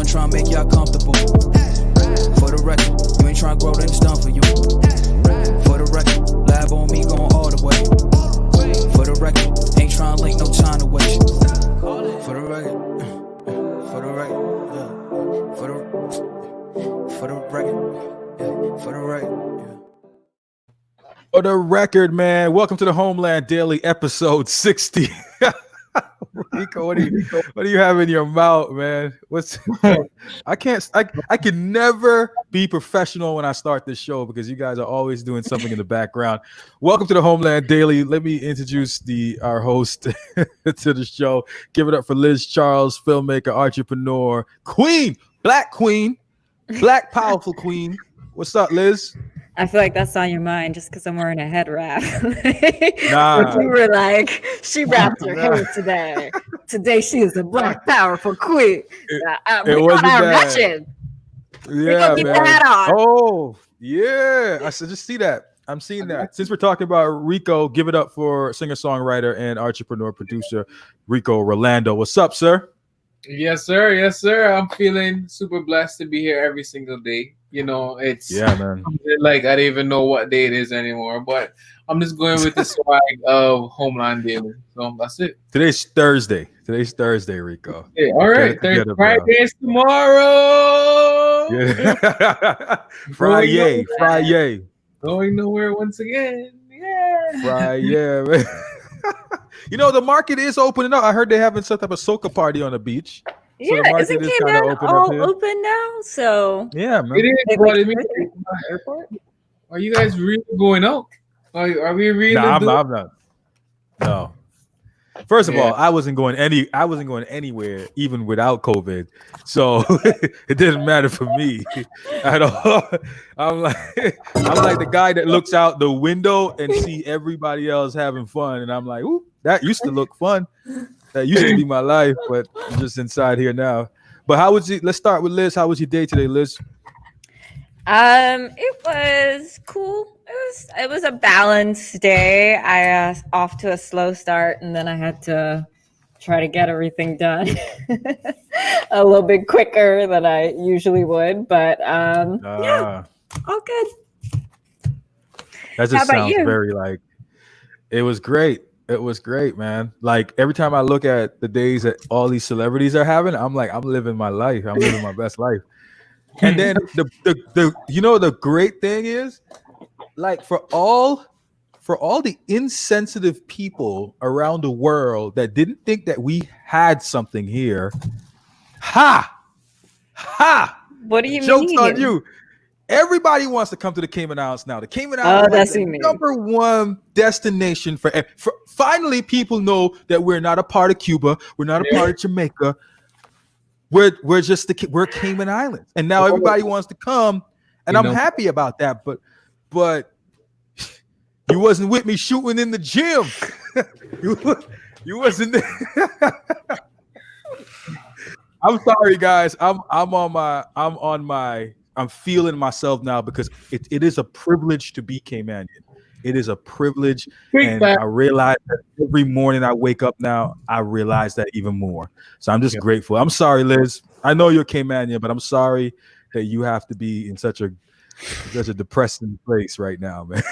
trying to make y'all comfortable. For the record, you ain't trying to grow, then it's done for you. For the record, lab on me going all the way. For the record, ain't trying to link, no time to waste. For the record, for the record, for the record, for the record. For the record, man, welcome to the Homeland Daily, episode 60. Rico, what do you have in your mouth, man? I can never be professional when I start this show because you guys are always doing something in the background. Welcome to the Homeland Daily. Let me introduce our host to the show. Give it up for Liz Charles, filmmaker, entrepreneur, queen, black powerful queen. What's up, Liz? I feel like that's on your mind just because I'm wearing a head wrap. Nah. But you were like, she wrapped her hair today. Today she is a black, powerful queen. It wasn't that. Yeah, man. That on. Oh, yeah. I said, just see that. I'm seeing that. Since we're talking about Rico, give it up for singer-songwriter and entrepreneur producer Rico Rolando. What's up, sir? Yes, sir. Yes, sir. I'm feeling super blessed to be here every single day. You know, it's man. Like I don't even know what day it is anymore, but I'm just going with the swag of Homeland Daily. So that's it. Today's Thursday, Rico. Yeah, all right. Friday is tomorrow. Yeah. Friday. Going nowhere once again. Yeah. Friday, man. You know, the market is opening up. I heard they're having some type of soca party on the beach. So yeah, isn't Cayman all open now? So yeah, man. It is. Airport? Are you guys really going out? Are we really? Nah, I'm not. No. First of all, I wasn't going anywhere even without COVID, so it didn't matter for me at all. I'm like the guy that looks out the window and see everybody else having fun, and I'm like, ooh, that used to look fun. That used to be my life, but I'm just inside here now. But how was it? Let's start with Liz. How was your day today, Liz? It was cool. It was a balanced day. I off to a slow start, and then I had to try to get everything done a little bit quicker than I usually would. But yeah, all good. That just sounds very like it was great. It was great, man. Like every time I look at the days that all these celebrities are having, I'm like, I'm living my life. I'm living my best life. And then the great thing is, like for all the insensitive people around the world that didn't think that we had something here, ha. What do you Joke's mean? on you. Everybody wants to come to the Cayman Islands now. The Cayman Islands is the number one destination for. Finally, people know that we're not a part of Cuba. We're not a part of Jamaica. We're Cayman Islands, and now everybody wants to come, and I'm happy about that. But you wasn't with me shooting in the gym. you wasn't there. I'm sorry, guys. I'm feeling myself now because it is a privilege to be Caymanian. It is a privilege, and I realize that every morning I wake up now, I realize that even more. So I'm just grateful. I'm sorry, Liz. I know you're Caymanian, but I'm sorry that you have to be in such a depressing place right now, man.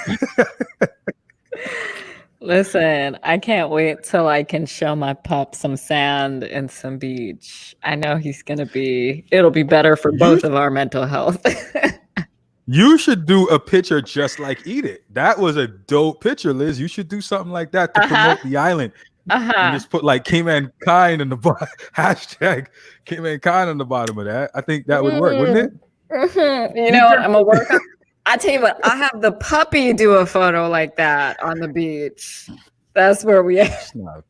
Listen, I can't wait till I can show my pup some sand and some beach. I know it'll be better for both of our mental health. You should do a picture just like Eat It. That was a dope picture, Liz. You should do something like that to promote the island. And just put like Cayman Kind in the hashtag Cayman Kind on the bottom of that. I think that would work, wouldn't it? You know what? I'm gonna work on. I tell you what, I have the puppy do a photo like that on the beach. That's where we are. It's not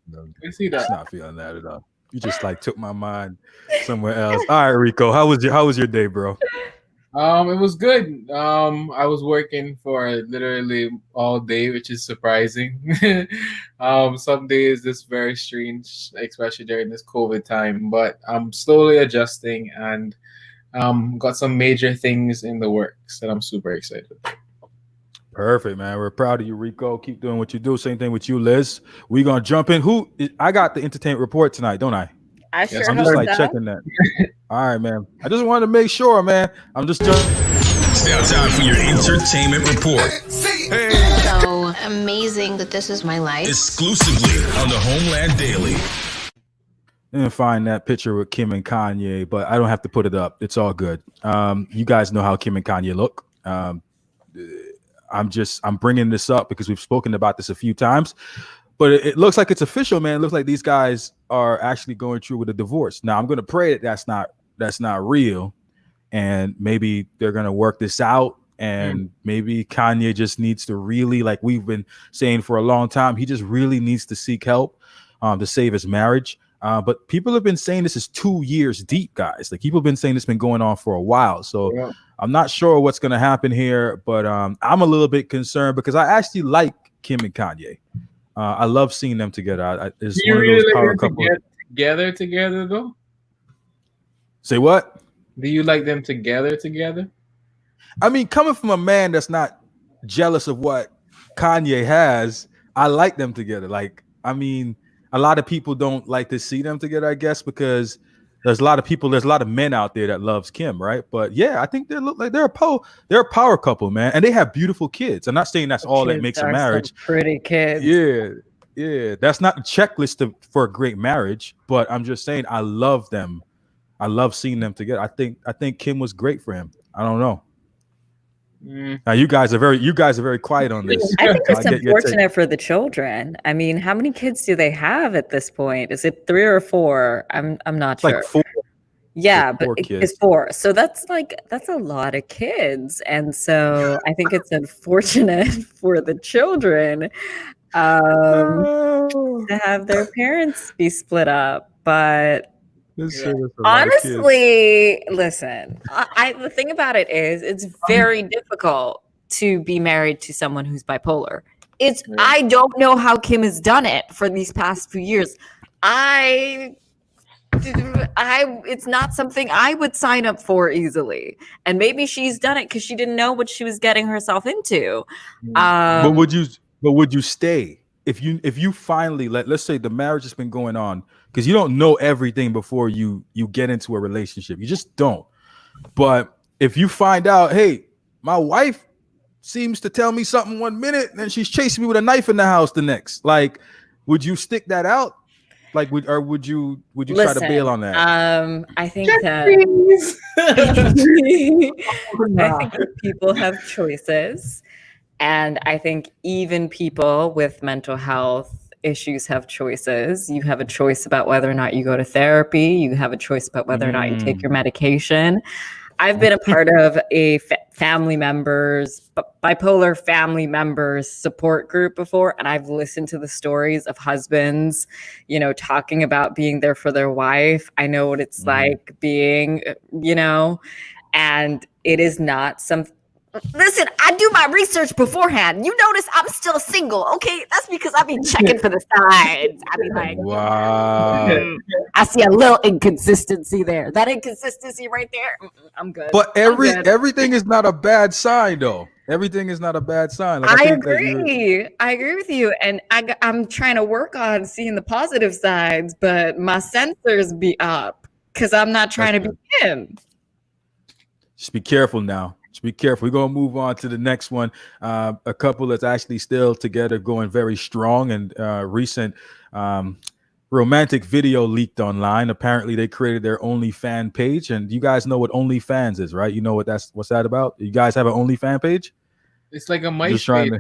feeling that at all. You just like took my mind somewhere else. All right, Rico, how was your day, bro? It was good. I was working for literally all day, which is surprising. Some days it's very strange, especially during this COVID time, but I'm slowly adjusting and got some major things in the works that I'm super excited about. Perfect, man. We're proud of you, Rico. Keep doing what you do. Same thing with you, Liz. We're gonna jump in. I got the entertainment report tonight, don't I? I sure I'm hope just like so. checking that. All right, man. I just wanted to make sure, man. I'm just trying. It's now time for your entertainment report. So amazing that this is my life. Exclusively on the Homeland Daily. Didn't find that picture with Kim and Kanye, but I don't have to put it up. It's all good. You guys know how Kim and Kanye look. I'm bringing this up because we've spoken about this a few times, but it looks like it's official, man. It looks like these guys are actually going through with a divorce. Now I'm going to pray that that's not real, and maybe they're going to work this out. And maybe Kanye just needs to really, like we've been saying for a long time, he just really needs to seek help to save his marriage. But people have been saying this is 2 years deep, guys. Like people have been saying this has been going on for a while. So yeah. I'm not sure what's going to happen here, but I'm a little bit concerned because I actually like Kim and Kanye. I love seeing them together. It's one of those power couples. Together though? Say what? Do you like them together? I mean, coming from a man that's not jealous of what Kanye has, I like them together. Like, I mean, a lot of people don't like to see them together, I guess, because there's a lot of men out there that loves Kim, right? But yeah, I think they look like they're a power couple, man, and they have beautiful kids. I'm not saying that's all that makes a marriage. Pretty kids. Yeah. That's not the checklist for a great marriage, but I'm just saying I love them. I love seeing them together. I think Kim was great for him. I don't know. Now you guys are very quiet on this. I think it's unfortunate for the children. I mean, how many kids do they have at this point? Is it 3 or 4? I'm not sure. Like 4. Yeah, but it's 4. So that's a lot of kids. And so I think it's unfortunate for the children to have their parents be split up. But honestly, listen, the thing about it is it's very difficult to be married to someone who's bipolar. I don't know how Kim has done it for these past few years. It's not something I would sign up for easily. And maybe she's done it because she didn't know what she was getting herself into. But would you stay if you finally let's say the marriage has been going on? Because you don't know everything before you get into a relationship. You just don't. But if you find out, hey, my wife seems to tell me something 1 minute, and then she's chasing me with a knife in the house the next. Like, would you stick that out? Like, would you try to bail on that? I think that I think people have choices, and I think even people with mental health issues have choices. You have a choice about whether or not you go to therapy. You have a choice about whether or not you take your medication. I've been a part of a bipolar family members support group before, and I've listened to the stories of husbands, talking about being there for their wife. I know what it's like being, and it is not something. Listen, I do my research beforehand. You notice I'm still single, okay? That's because I be checking for the signs. I be like, wow. I see a little inconsistency there. That inconsistency right there, I'm good. But everything is not a bad sign, though. Everything is not a bad sign. Like, I agree. I agree with you, and I'm trying to work on seeing the positive sides, but my sensors be up because I'm not trying to be him. Just be careful now. Be careful. We're going to move on to the next one. A couple that's actually still together, going very strong, and recent romantic video leaked online. Apparently they created their OnlyFans page, and you guys know what OnlyFans is, right? You know what's that about? You guys have an OnlyFans page? It's like a MySpace, right?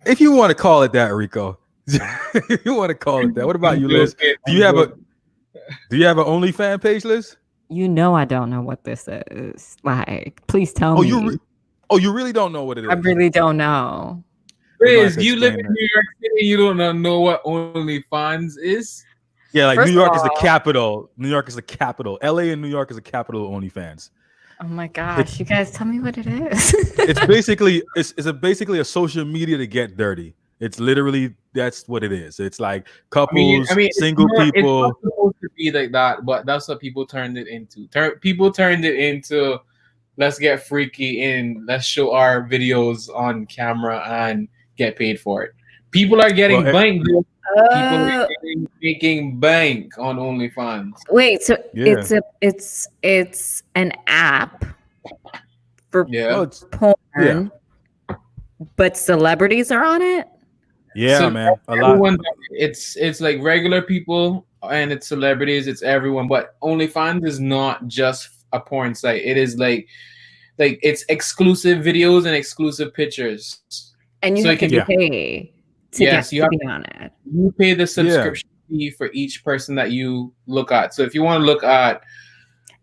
If you want to call it that, Rico. If you want to call it that. What about you, Liz? Do you have an OnlyFans page, Liz? You know I don't know what this is. Like, please tell me. You really don't know what it is? I really don't know. Liz, you live in New York City, you don't know what OnlyFans is? Yeah, like New York is the capital. New York is the capital. LA and New York is the capital of OnlyFans. Oh my gosh, you guys tell me what it is. It's basically a social media to get dirty. It's literally, that's what it is. It's like couples, single people. It's not supposed to be like that, but that's what people turned it into. People turned it into, let's get freaky and let's show our videos on camera and get paid for it. People are getting blanked. People Oh, are making bank on OnlyFans. wait. So Yeah. it's an app for Yeah. Well, it's, porn, yeah. but celebrities are on it. Yeah, So man. A lot. everyone, it's like regular people and it's celebrities, it's everyone. But OnlyFans is not just a porn site. It is like it's exclusive videos and exclusive pictures. And you So have it can to Yeah. pay to yes, get you to have be on it. you pay the Yeah. subscription fee for each person that you look at. So if you want to look at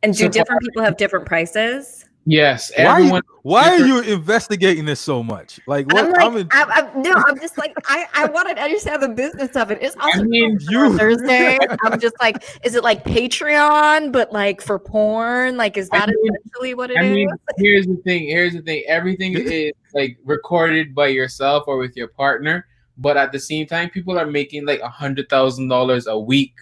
And do Safari, different people have different prices? yes, Why everyone why are different. you investigating this so much? Like I'm what? like, in, I'm just like, I want to understand the business of it. It's also mean, you Thursday. I'm just like, is it like Patreon, but like for porn? Like, is that essentially what it I is? mean, here's the thing. Here's the thing. Everything is like recorded by yourself or with your partner, but at the same time, people are making like $100,000 a week,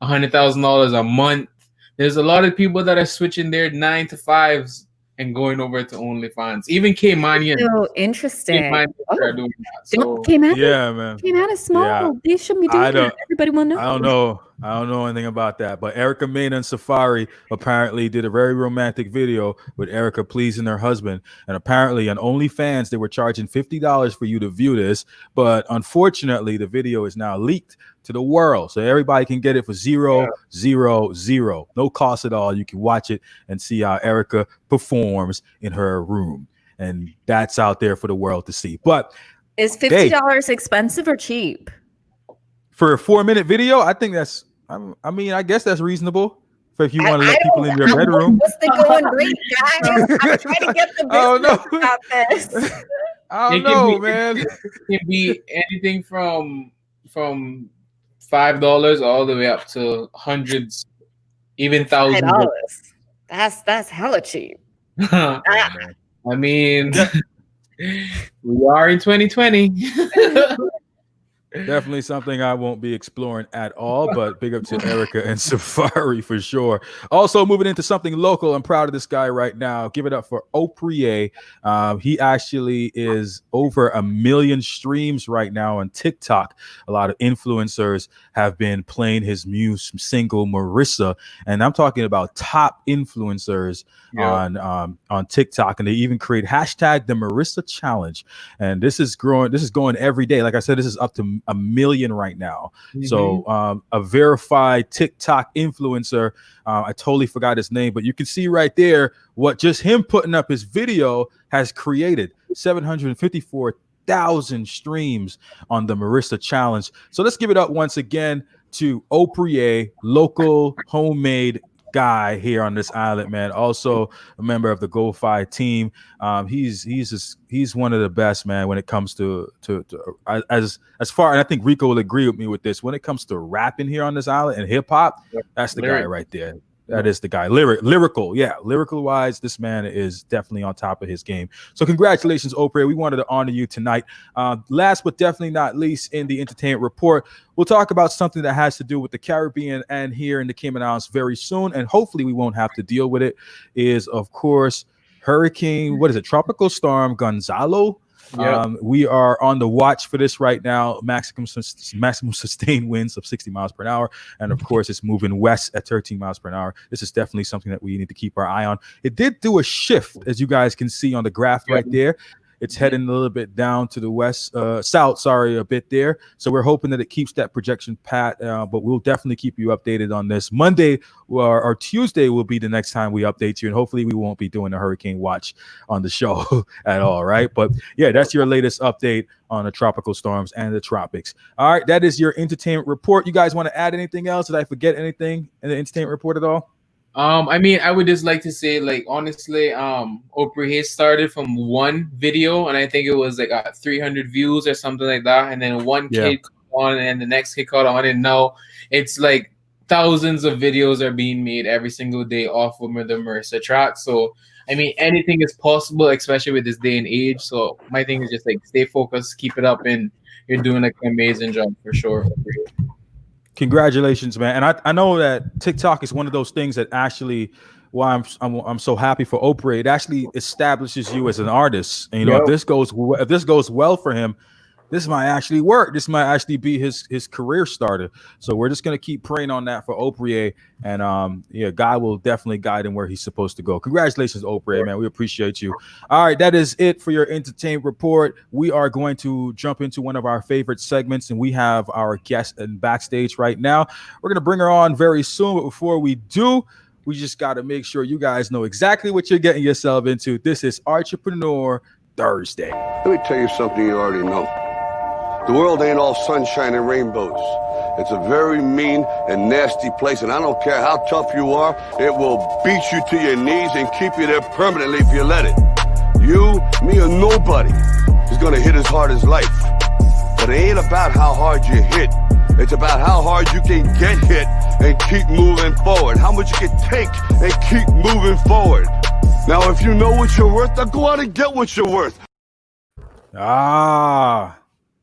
$100,000 a month. There's a lot of people that are switching their 9 to 5s and going over to OnlyFans. Even Caymanians, So interesting. are doing that. So Cayman man. is small. Yeah. They shouldn't be doing I don't- that. Everybody will know. I don't know. I don't know anything about that. But Erica Mena and Safari apparently did a very romantic video with Erica pleasing her husband. And apparently on OnlyFans, they were charging $50 for you to view this. But unfortunately, the video is now leaked to the world. So everybody can get it for $0. No cost at all. You can watch it and see how Erica performs in her room. And that's out there for the world to see. But Is $50 expensive or cheap? for a 4-minute video, I think that's, I mean, I guess that's reasonable for if you want to let people in your bedroom. What's the going rate, guys? I'm trying to get the Oh, no. business about this. I It don't can know, be- man. it can be anything from $5 all the way up to hundreds, even thousands. $5. That's hella cheap. I mean, we are in 2020. Definitely something I won't be exploring at all, but big up to Erica and Safari for sure. Also, moving into something local, I'm proud of this guy right now. Give it up for Oprie. He actually is over 1 million streams right now on TikTok. A lot of influencers have been playing his single Marissa, and I'm talking about top influencers on TikTok, and they even create hashtag the Marissa Challenge. And this is growing. This is going every day. Like I said, this is up to 1 million right now. So a verified TikTok influencer, I totally forgot his name, but you can see right there what just him putting up his video has created. 754,000 streams on the Marissa Challenge. So let's give it up once again to Oprie, local homemade guy here on this island, man. Also a member of the GoFi team. He's one of the best, man, when it comes to as far, and I think Rico will agree with me with this, when it comes to rapping here on this island and hip hop, that's the guy right there. That is the guy. Lyrical wise, this man is definitely on top of his game. So congratulations, Oprah. We wanted to honor you tonight. Last but definitely not least, in the entertainment report, we'll talk about something that has to do with the Caribbean and here in the Cayman Islands very soon, and hopefully we won't have to deal with it. Is of course Tropical Storm Gonzalo. We are on the watch for this right now. Maximum sustained winds of 60 miles per hour. And of course, it's moving west at 13 miles per hour. This is definitely something that we need to keep our eye on. It did do a shift, as you guys can see on the graph right there. It's heading a little bit down to the south, a bit there. So we're hoping that it keeps that projection pat, but we'll definitely keep you updated on this. Monday or Tuesday will be the next time we update you, and hopefully we won't be doing a hurricane watch on the show at all, right? But yeah, that's your latest update on the tropical storms and the tropics. All right, that is your entertainment report. You guys want to add anything else? Did I forget anything in the entertainment report at all? I mean, I would just like to say, like, honestly, Oprah Hayes started from one video, and I think it was like 300 views or something like that, and then one kid caught on, and the next kid caught on, and now it's like thousands of videos are being made every single day off of the Marissa track. So, I mean, anything is possible, especially with this day and age. So, my thing is just like stay focused, keep it up, and you're doing like an amazing job for sure. Congratulations, man. And I know that TikTok is one of those things that actually, why I'm so happy for Oprah. It actually establishes you as an artist. And if this goes well for him, this might actually work. This might actually be his career starter. So we're just gonna keep praying on that for Oprie, and yeah, God will definitely guide him where he's supposed to go. Congratulations, Oprie, man. We appreciate you. All right, that is it for your entertainment report. We are going to jump into one of our favorite segments, and we have our guest in backstage right now. We're gonna bring her on very soon, but before we do, we just got to make sure you guys know exactly what you're getting yourself into. This is Entrepreneur Thursday. Let me tell you something you already know. The world ain't all sunshine and rainbows. It's a very mean and nasty place, and I don't care how tough you are, it will beat you to your knees and keep you there permanently if you let it. You, me, or nobody is gonna hit as hard as life. But it ain't about how hard you hit. It's about how hard you can get hit and keep moving forward. How much you can take and keep moving forward. Now, if you know what you're worth, then go out and get what you're worth.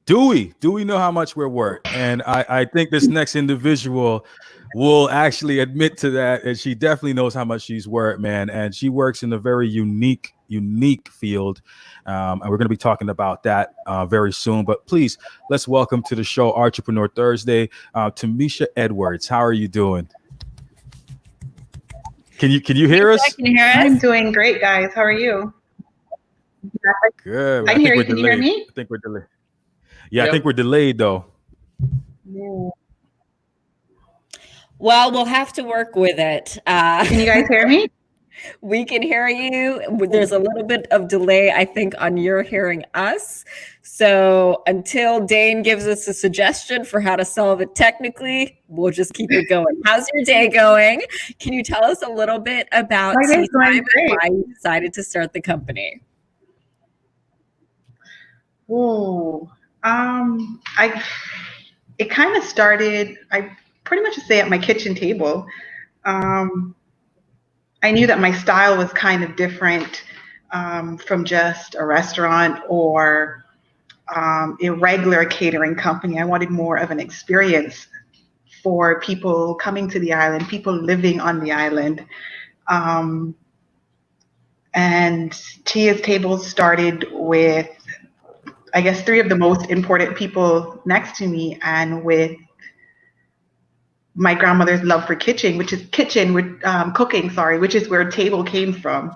Do we know how much we're worth? And I think this next individual will actually admit to that, and she definitely knows how much she's worth, man. And she works in a very unique field, and we're going to be talking about that very soon. But please, let's welcome to the show, Entrepreneur Thursday, Tamisha Edwards. How are you doing? Can you hear us? Can you hear us? I'm doing great, guys. How are you? Good. I can hear you. Can you hear me? I think we're delayed. Yeah, yep. I think we're delayed though. Well, we'll have to work with it. Can you guys hear me? We can hear you. There's a little bit of delay, I think, on your hearing us. So until Dane gives us a suggestion for how to solve it technically, we'll just keep it going. How's your day going? Can you tell us a little bit about My day's going and why you decided to start the company? Oh, it kind of started, I pretty much say at my kitchen table. I knew that my style was kind of different from just a restaurant or a regular catering company. I wanted more of an experience for people coming to the island, people living on the island. And Tia's Table started with, I guess, 3 of the most important people next to me, and with my grandmother's love for cooking, which is where table came from.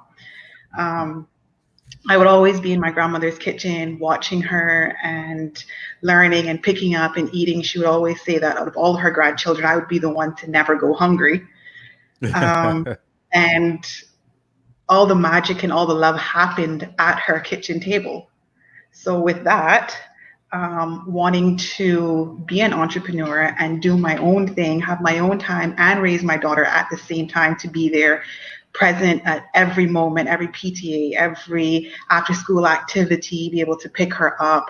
I would always be in my grandmother's kitchen, watching her and learning and picking up and eating. She would always say that out of all her grandchildren, I would be the one to never go hungry. And all the magic and all the love happened at her kitchen table. So with that, wanting to be an entrepreneur and do my own thing, have my own time, and raise my daughter at the same time, to be there, present at every moment, every PTA, every after-school activity, be able to pick her up.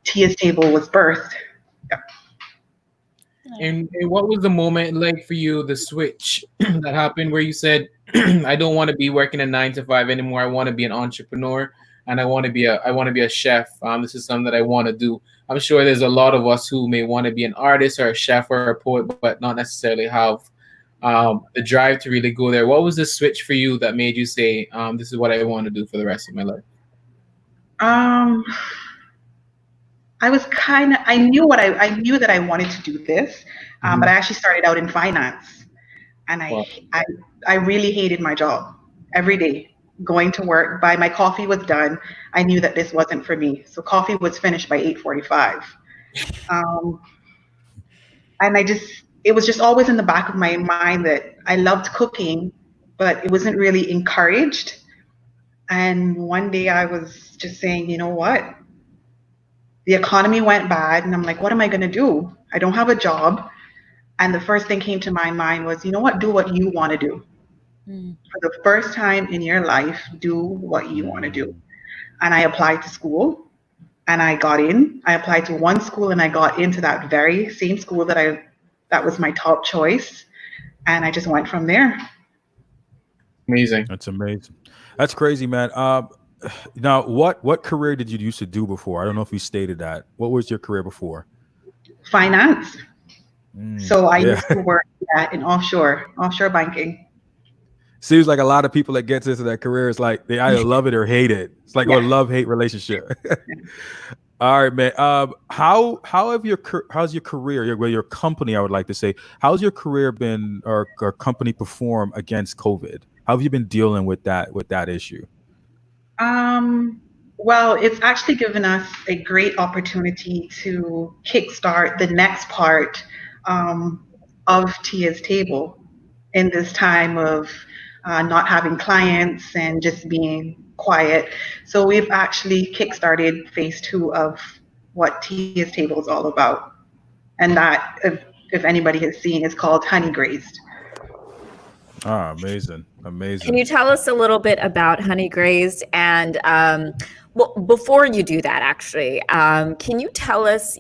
Tia's Table was birthed. Yeah. And what was the moment like for you, the switch that happened where you said, I don't want to be working a 9 to 5 anymore. I want to be an entrepreneur. And I want to be a chef. This is something that I want to do. I'm sure there's a lot of us who may want to be an artist or a chef or a poet, but not necessarily have the drive to really go there. What was the switch for you that made you say, this is what I want to do for the rest of my life? I knew that I wanted to do this, but I actually started out in finance, and I really hated my job every day. Going to work, by my coffee was done, I knew that this wasn't for me. So coffee was finished by 8:45. And it was just always in the back of my mind that I loved cooking, but it wasn't really encouraged. And one day I was just saying, you know what? The economy went bad, and I'm like, what am I going to do? I don't have a job. And the first thing came to my mind was, you know what? Do what you want to do. For the first time in your life, do what you want to do. And I applied to school, and I got in. I applied to one school, and I got into that very same school that was my top choice. And I just went from there. Amazing. That's amazing. That's crazy, man. Now, what career did you used to do before? I don't know if you stated that. What was your career before? Finance. So I used to work in offshore banking. Seems like a lot of people that get into that career is like they either love it or hate it. It's like a love-hate relationship. All right, man. How's your career, your company? I would like to say, how's your career been, or company perform against COVID? How have you been dealing with that issue? Well, it's actually given us a great opportunity to kickstart the next part of Tia's Table in this time of not having clients and just being quiet. So we've actually kickstarted phase 2 of what Tia's Table is all about. And that, if anybody has seen, is called Honey Grazed. Ah, amazing. Can you tell us a little bit about Honey Grazed? And well, before you do that, actually, can you tell us,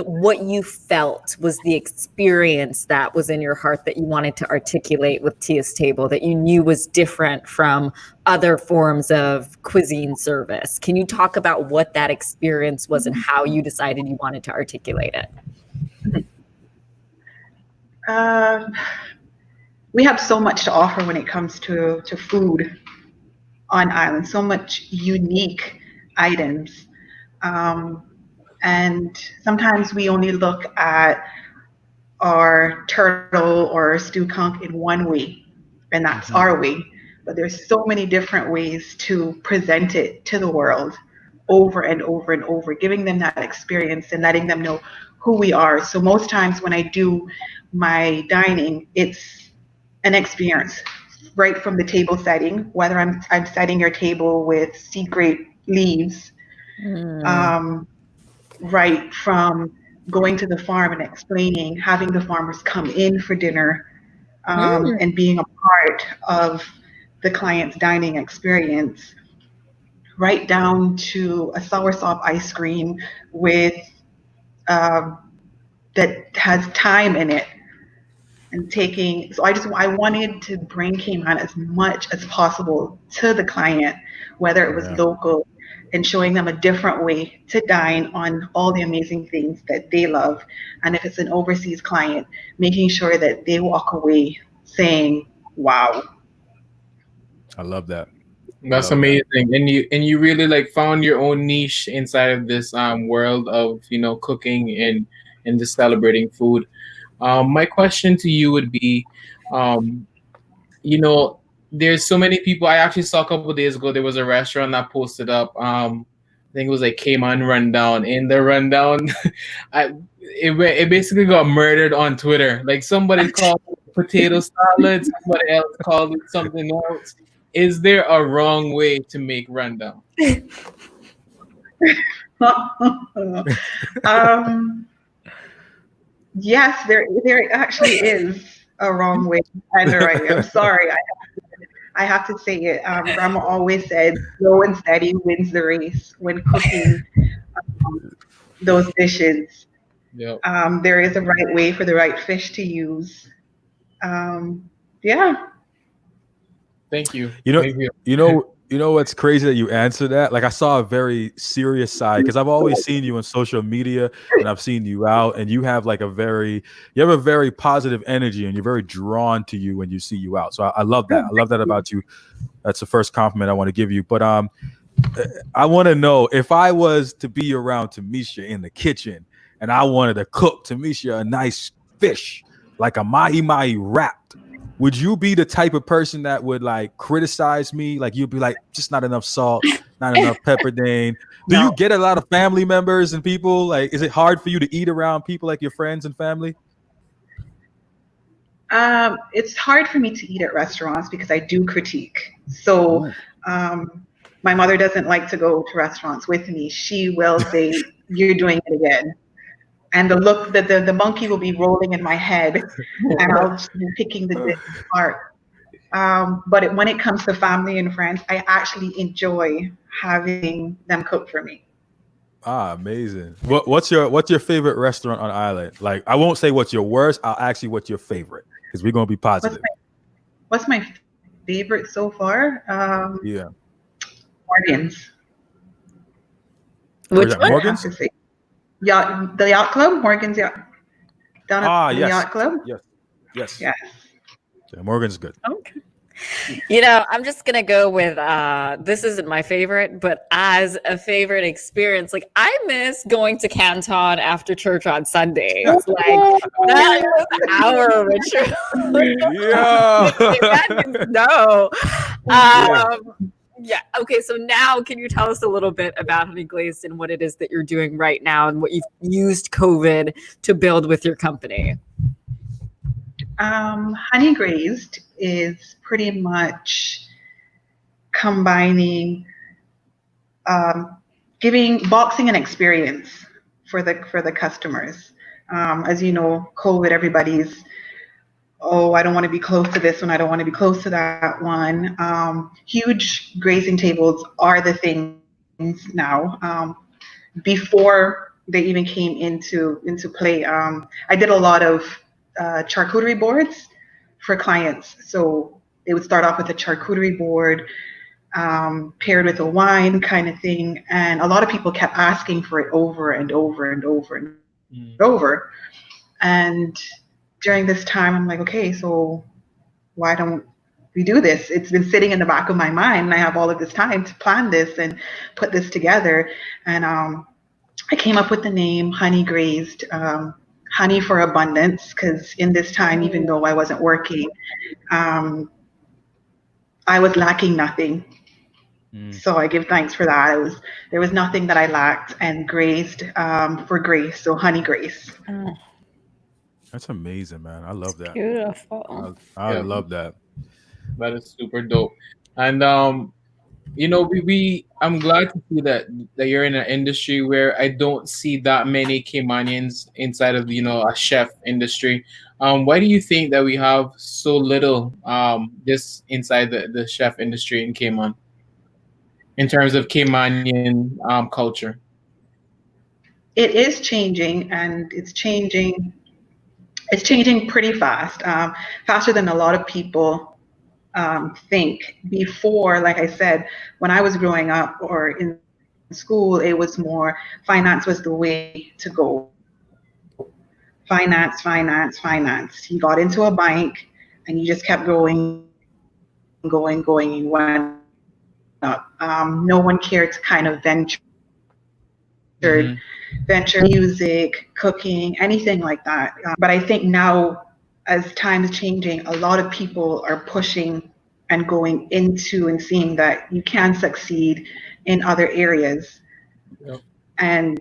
what you felt was the experience that was in your heart that you wanted to articulate with Tia's Table, that you knew was different from other forms of cuisine service? Can you talk about what that experience was and how you decided you wanted to articulate it? We have so much to offer when it comes to food on island, so much unique items. And sometimes we only look at our turtle or stew conch in one way, and that's our way. But there's so many different ways to present it to the world over and over and over, giving them that experience and letting them know who we are. So most times when I do my dining, it's an experience right from the table setting, whether I'm setting your table with secret leaves, right from going to the farm and explaining, having the farmers come in for dinner, and being a part of the client's dining experience, right down to a soursop ice cream with that has thyme in it. And so I wanted to bring Cayman as much as possible to the client, whether it was local, and showing them a different way to dine on all the amazing things that they love. And if it's an overseas client, making sure that they walk away saying, wow. I love that. That's amazing. And you really like found your own niche inside of this world of, cooking and just celebrating food. My question to you would be, there's so many people. I actually saw a couple of days ago, there was a restaurant that posted up, I think it was like Cayman Rundown. In the rundown, it basically got murdered on Twitter. Like somebody called it potato salad, somebody else called it something else. Is there a wrong way to make rundown? Yes, there actually is a wrong way and a right way. I'm sorry, I have to say it. Grandma always said, "Slow and steady wins the race" when cooking those dishes. Yep. There is a right way for the right fish to use. Yeah. Thank you. You know what's crazy that you answered that? Like I saw a very serious side because I've always seen you on social media and I've seen you out, and you have a very positive energy, and you're very drawn to you when you see you out. So I love that. I love that about you. That's the first compliment I want to give you. But I want to know, if I was to be around Tamisha in the kitchen and I wanted to cook Tamisha a nice fish, like a mahi-mahi wrapped, would you be the type of person that would criticize me? Like you'd be like, just not enough salt, not enough pepper, Dane. Do you get a lot of family members and people? Like, is it hard for you to eat around people like your friends and family? It's hard for me to eat at restaurants because I do critique. So my mother doesn't like to go to restaurants with me. She will say, "You're doing it again." And the look that the monkey will be rolling in my head, and I'll just be picking the dish apart. But when it comes to family and friends, I actually enjoy having them cook for me. Ah, amazing. What's your favorite restaurant on island? Like, I won't say what's your worst. I'll ask you what's your favorite, because we're gonna be positive. What's my favorite so far? Morgan's. Which one? Morgan's? Yacht, the yacht club, Morgan's Yacht. Down at the yes. yacht club. Yes. Yes. Yeah, Morgan's good. Okay. You know, I'm just gonna go with this isn't my favorite, but as a favorite experience, like I miss going to Canton after church on Sundays. Like that was our ritual. Yeah. No. Yeah. Yeah. Okay. So now, can you tell us a little bit about Honey Glazed and what it is that you're doing right now, and what you've used COVID to build with your company? Honey Grazed is pretty much combining giving boxing an experience for the customers. As you know, COVID, everybody's, oh, I don't want to be close to this one, I don't want to be close to that one. Huge grazing tables are the things now. Before they even came into play, I did a lot of charcuterie boards for clients. So they would start off with a charcuterie board paired with a wine kind of thing. And a lot of people kept asking for it over and over and over and over. And during this time, I'm like, okay, so why don't we do this? It's been sitting in the back of my mind, and I have all of this time to plan this and put this together. And I came up with the name Honey Grazed, honey for abundance, because in this time, even though I wasn't working, I was lacking nothing. So I give thanks for that. There was nothing that I lacked, and grazed for grace, so Honey Grace. That's amazing, man. I love that. Beautiful. I Yeah. love that. That is super dope. And you know, I'm glad to see that you're in an industry where I don't see that many Caymanians inside of, you know, a chef industry. Why do you think that we have so little this inside the chef industry in Cayman in terms of Caymanian culture? It is changing, and it's changing pretty fast, faster than a lot of people think. Before, like I said, when I was growing up or in school, it was more finance was the way to go. Finance, finance, finance. You got into a bank and you just kept going, going, you went up. No one cared to kind of venture music, cooking, anything like that. But I think now, as time is changing, a lot of people are pushing and going into and seeing that you can succeed in other areas, and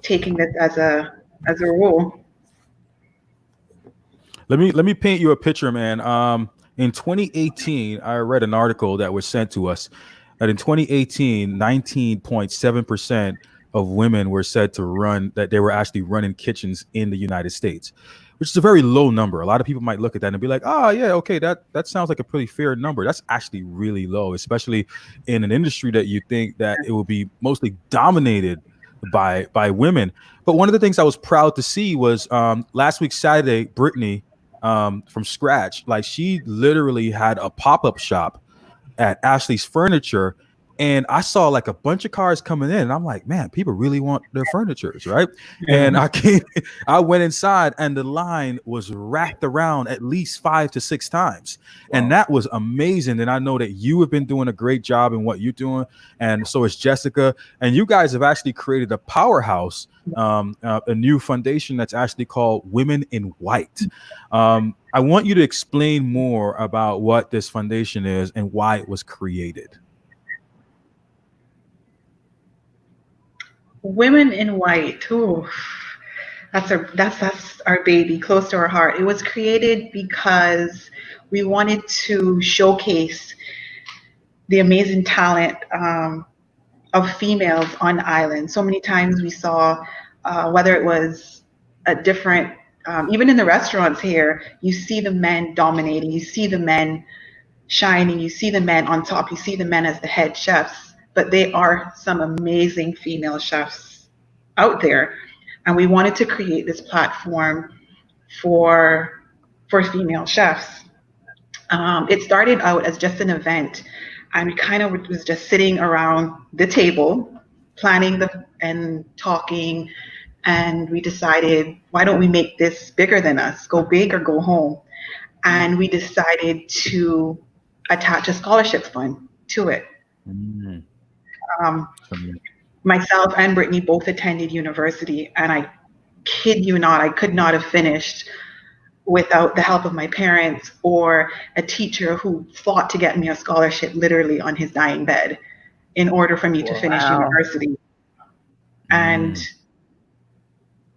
taking this as a rule. Let me paint you a picture, man. In 2018, I read an article that was sent to us that in 2018, 19.7% of women were said to run, that they were actually running kitchens in the United States, which is a very low number. A lot of people might look at that and be like, oh yeah, okay, that sounds like a pretty fair number. That's actually really low, especially in an industry that you think that it will be mostly dominated by women. But one of the things I was proud to see was last week Saturday, Brittany from scratch, like she literally had a pop-up shop at Ashley's Furniture, and I saw like a bunch of cars coming in, and I'm like, man, people really want their furnitures, right? And I went inside, and the line was wrapped around at least 5 to 6 times. And that was amazing. And I know that you have been doing a great job in what you're doing, and so is Jessica. And you guys have actually created a powerhouse, a new foundation that's actually called Women in White. I want you to explain more about what this foundation is and why it was created. Women in White. Ooh, that's our baby, close to our heart. It was created because we wanted to showcase the amazing talent of females on the island. So many times we saw, whether it was a different, even in the restaurants here, you see the men dominating, you see the men shining, you see the men on top, you see the men as the head chefs. But they are some amazing female chefs out there. And we wanted to create this platform for female chefs. It started out as just an event, and we kind of was just sitting around the table, planning and talking, and we decided, why don't we make this bigger than us? Go big or go home. And we decided to attach a scholarship fund to it. Mm. Um, myself and Brittany both attended university, and I kid you not, I could not have finished without the help of my parents or a teacher who fought to get me a scholarship literally on his dying bed in order for me to finish university. And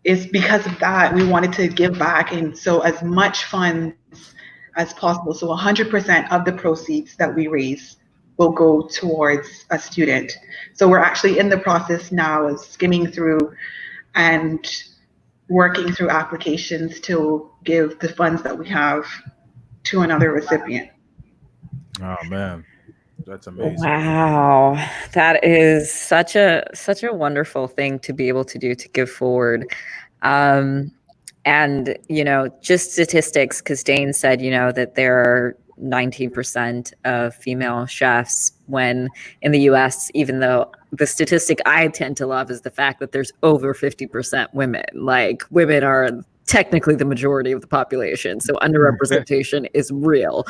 it's because of that we wanted to give back, and so as much funds as possible. So 100% of the proceeds that we raise will go towards a student. So we're actually in the process now of skimming through and working through applications to give the funds that we have to another recipient. Oh man, that's amazing. Wow, that is such a wonderful thing to be able to do, to give forward. And just statistics, because Dane said that there are 19% of female chefs, when in the US, even though the statistic I tend to love is the fact that there's over 50% women. Like, women are technically the majority of the population, so underrepresentation is real.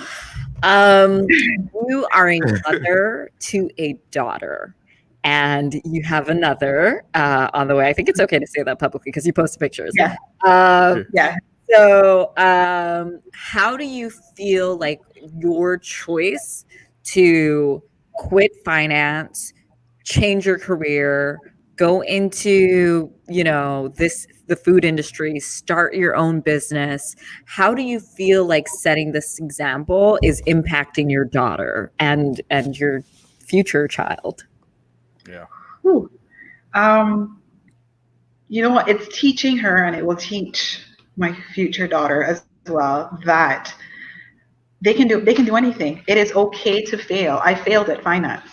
You are a mother to a daughter, and you have another on the way. I think it's okay to say that publicly because you posted pictures. Yeah. Yeah. So how do you feel like your choice to quit finance, change your career, go into the food industry, start your own business, how do you feel like setting this example is impacting your daughter and your future child? Yeah. Whew. It's teaching her, and it will teach my future daughter as well, that they can do anything. It is okay to fail. I failed at finance.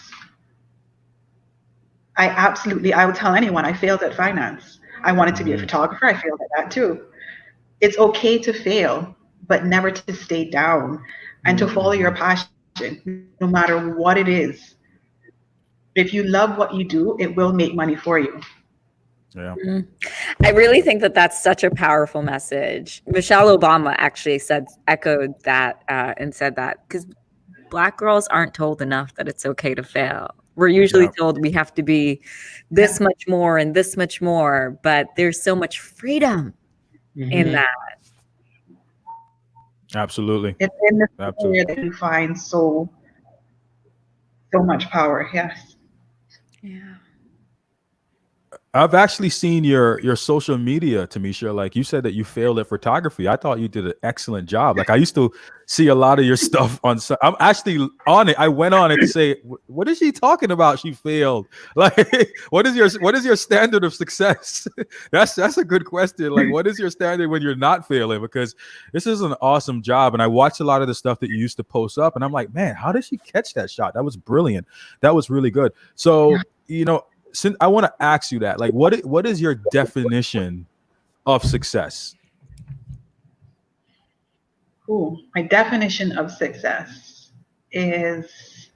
I would tell anyone I failed at finance. I wanted to be a photographer. I failed at that too. It's okay to fail, but never to stay down and to follow your passion, no matter what it is. If you love what you do, it will make money for you. Yeah. I really think that that's such a powerful message. Michelle Obama actually echoed that and said that, because Black girls aren't told enough that it's okay to fail. We're usually told we have to be this much more and this much more, but there's so much freedom in that. Absolutely. It's in this area that you find so much power. Yes. Yeah. I've actually seen your social media, Tamisha. Like, you said that you failed at photography. I thought you did an excellent job. Like, I used to see a lot of your stuff on. I'm actually on it. I went on it to say, what is she talking about? She failed. Like, what is your standard of success? That's a good question. Like, what is your standard when you're not failing? Because this is an awesome job, and I watched a lot of the stuff that you used to post up, and I'm like, man, how did she catch that shot? That was brilliant. That was really good. So, since I want to ask you that, like, what is your definition of success? Ooh, my definition of success is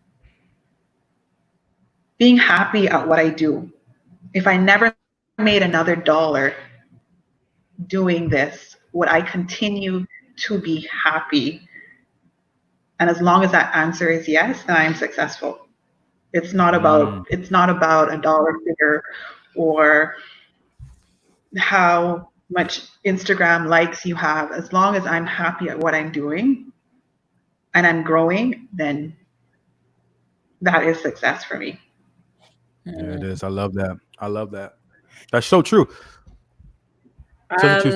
being happy at what I do. If I never made another dollar doing this, would I continue to be happy? And as long as that answer is yes, then I am successful. It's not about a dollar figure or how much Instagram likes you have. As long as I'm happy at what I'm doing and I'm growing, then that is success for me. Yeah, it is. I love that. That's so true.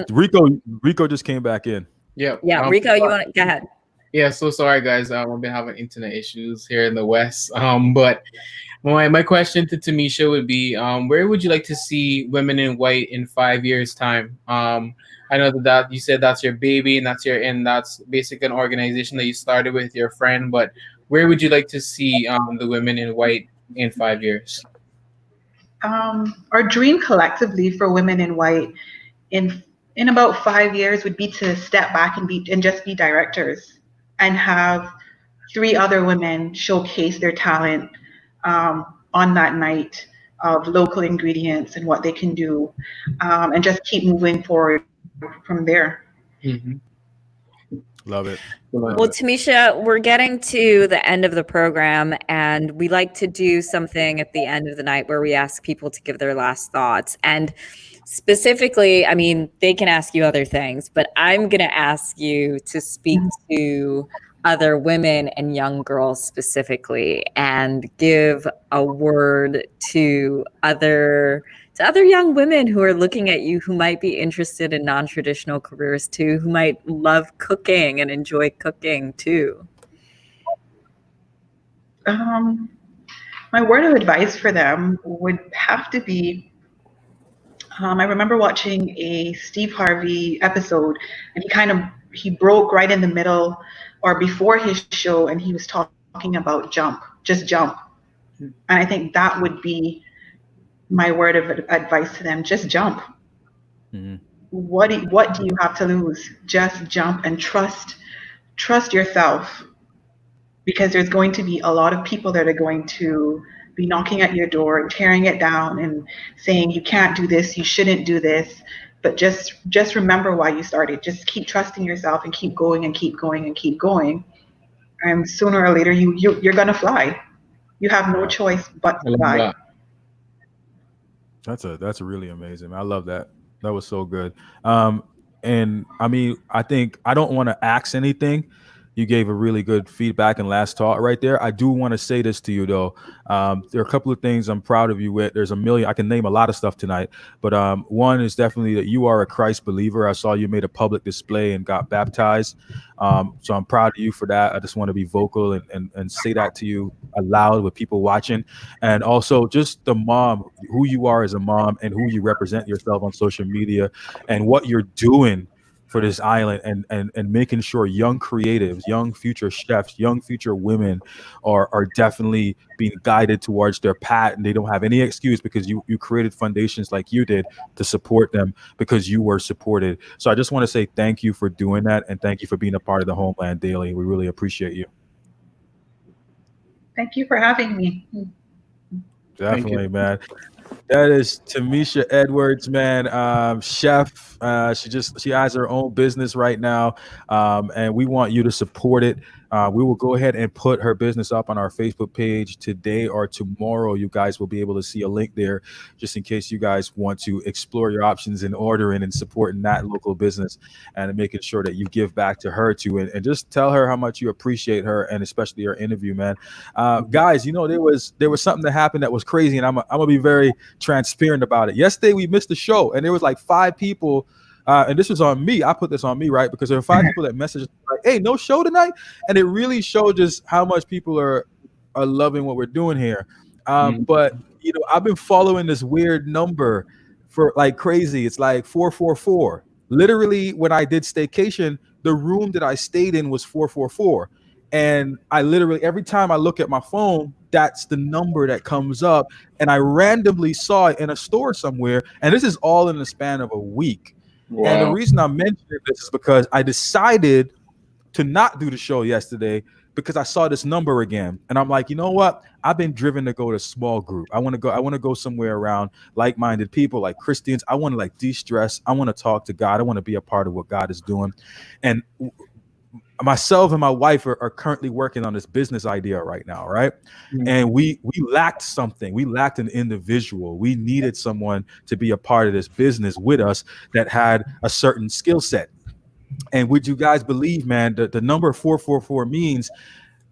Rico just came back in. Yeah. Rico, you want to go ahead? Yeah, so sorry guys. We've been having internet issues here in the West. But my question to Tamisha would be, where would you like to see Women in White in 5 years' time? I know that you said that's your baby and that's basically an organization that you started with your friend. But where would you like to see the Women in White in 5 years? Our dream collectively for Women in White in about 5 years would be to step back and just be directors, and have 3 other women showcase their talent on that night of local ingredients and what they can do, and just keep moving forward from there. Mm-hmm. Love it. Well, Tamisha, we're getting to the end of the program, and we like to do something at the end of the night where we ask people to give their last thoughts. And specifically, I mean, they can ask you other things, but I'm going to ask you to speak to other women and young girls specifically and give a word to other young women who are looking at you, who might be interested in non-traditional careers too, who might love cooking and enjoy cooking too. My word of advice for them would have to be, I remember watching a Steve Harvey episode, and he broke right in the middle or before his show, and he was talking about just jump. And I think that would be my word of advice to them: just jump. Mm-hmm. What do you have to lose? Just jump and trust yourself, because there's going to be a lot of people that are going to be knocking at your door, tearing it down and saying you can't do this, you shouldn't do this. But just remember why you started. Just keep trusting yourself and keep going and keep going and keep going. And sooner or later you're gonna fly. You have no choice but to fly. That's really amazing. I love that. That was so good. And I mean, I think I don't want to ask anything. You gave a really good feedback and last thought right there. I do want to say this to you though. There are a couple of things I'm proud of you with. There's a million. I can name a lot of stuff tonight, but one is definitely that you are a Christ believer. I saw you made a public display and got baptized. So I'm proud of you for that. I just want to be vocal and say that to you aloud with people watching. And also just the mom, who you are as a mom and who you represent yourself on social media and what you're doing for this island and making sure young creatives, young future chefs, young future women are definitely being guided towards their path, and they don't have any excuse because you created foundations like you did to support them because you were supported. So I just want to say thank you for doing that, and thank you for being a part of the Homeland Daily. We really appreciate you. Thank you for having me. Definitely, man. That is Tamisha Edwards, man. Chef. She has her own business right now, and we want you to support it. We will go ahead and put her business up on our Facebook page today or tomorrow. You guys will be able to see a link there, just in case you guys want to explore your options in ordering and supporting that local business and making sure that you give back to her too, and just tell her how much you appreciate her and especially her interview, man. Guys, you know there was something that happened that was crazy, and I'm gonna be very transparent about it. Yesterday we missed the show, and there was like 5 people. And this was on me. I put this on me, right? Because there were 5 people that messaged like, "Hey, no show tonight," and it really showed just how much people are loving what we're doing here. But you know, I've been following this weird number for like crazy. It's like 444. Literally, when I did staycation, the room that I stayed in was 444, and I literally every time I look at my phone, that's the number that comes up, and I randomly saw it in a store somewhere, and this is all in the span of a week. Wow. And the reason I'm mentioning this is because I decided to not do the show yesterday because I saw this number again. And I'm like, you know what? I've been driven to go to a small group. I want to go somewhere around like-minded people, like Christians. I want to like de-stress. I want to talk to God. I want to be a part of what God is doing. And myself and my wife are currently working on this business idea right now, right? Mm-hmm. And we lacked something. We lacked an individual. We needed someone to be a part of this business with us that had a certain skill set. And would you guys believe, man, the number 444 means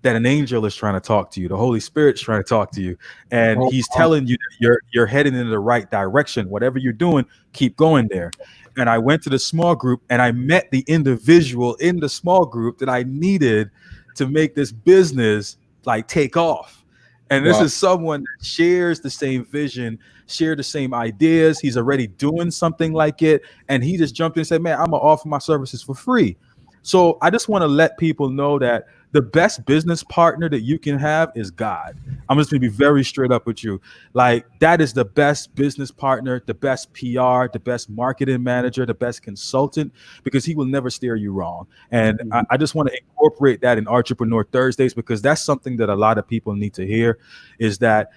that an angel is trying to talk to you. The Holy Spirit's trying to talk to you. And he's telling you that you're heading in the right direction. Whatever you're doing, keep going there. And I went to the small group and I met the individual in the small group that I needed to make this business like take off. And this is someone that shares the same vision, share the same ideas. He's already doing something like it. And he just jumped in and said, man, I'm gonna offer my services for free. So I just want to let people know that the best business partner that you can have is God. I'm just going to be very straight up with you. Like, that is the best business partner, the best PR, the best marketing manager, the best consultant, because he will never steer you wrong. And I just want to incorporate that in Entrepreneur Thursdays, because that's something that a lot of people need to hear, is that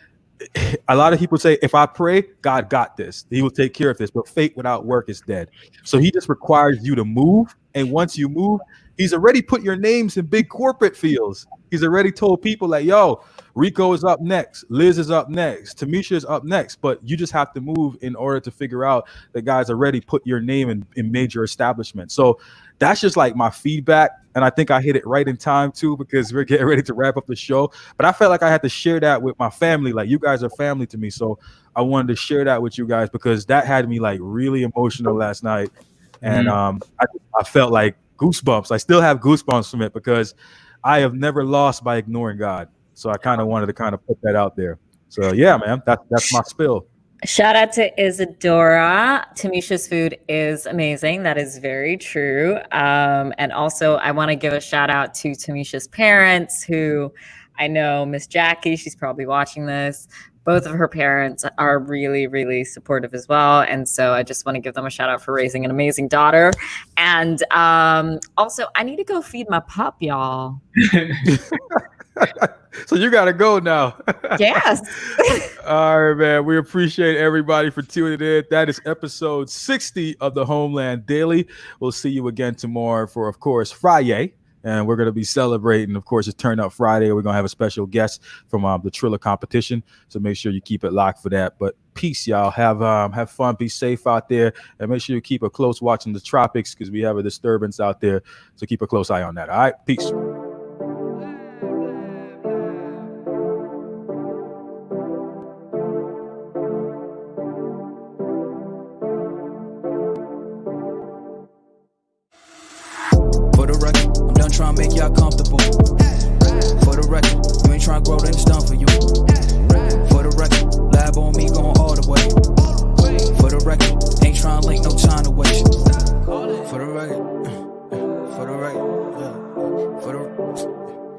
a lot of people say, if I pray, God got this. He will take care of this. But faith without work is dead. So he just requires you to move. And once you move, he's already put your names in big corporate fields. He's already told people like, yo, Rico is up next. Liz is up next. Tamisha is up next. But you just have to move in order to figure out that guys already put your name in major establishments. So that's just like my feedback. And I think I hit it right in time too, because we're getting ready to wrap up the show. But I felt like I had to share that with my family. Like, you guys are family to me. So I wanted to share that with you guys because that had me like really emotional last night. And I felt like goosebumps. I still have goosebumps from it because I have never lost by ignoring God. So I kind of wanted to kind of put that out there. So yeah, man, that's my spill. Shout out to Isadora. Tamisha's food is amazing. That is very true. And also, I want to give a shout out to Tamisha's parents, who I know, Miss Jackie, she's probably watching this. Both of her parents are really, really supportive as well. And so I just want to give them a shout out for raising an amazing daughter. And also, I need to go feed my pup, y'all. So you got to go now. Yes. All right, man. We appreciate everybody for tuning in. That is episode 60 of the Homeland Daily. We'll see you again tomorrow for, of course, Friday. And we're going to be celebrating, of course, it's Turn Up Friday. We're going to have a special guest from the Triller competition. So make sure you keep it locked for that. But peace, y'all. Have fun. Be safe out there. And make sure you keep a close watch in the tropics because we have a disturbance out there. So keep a close eye on that. All right. Peace.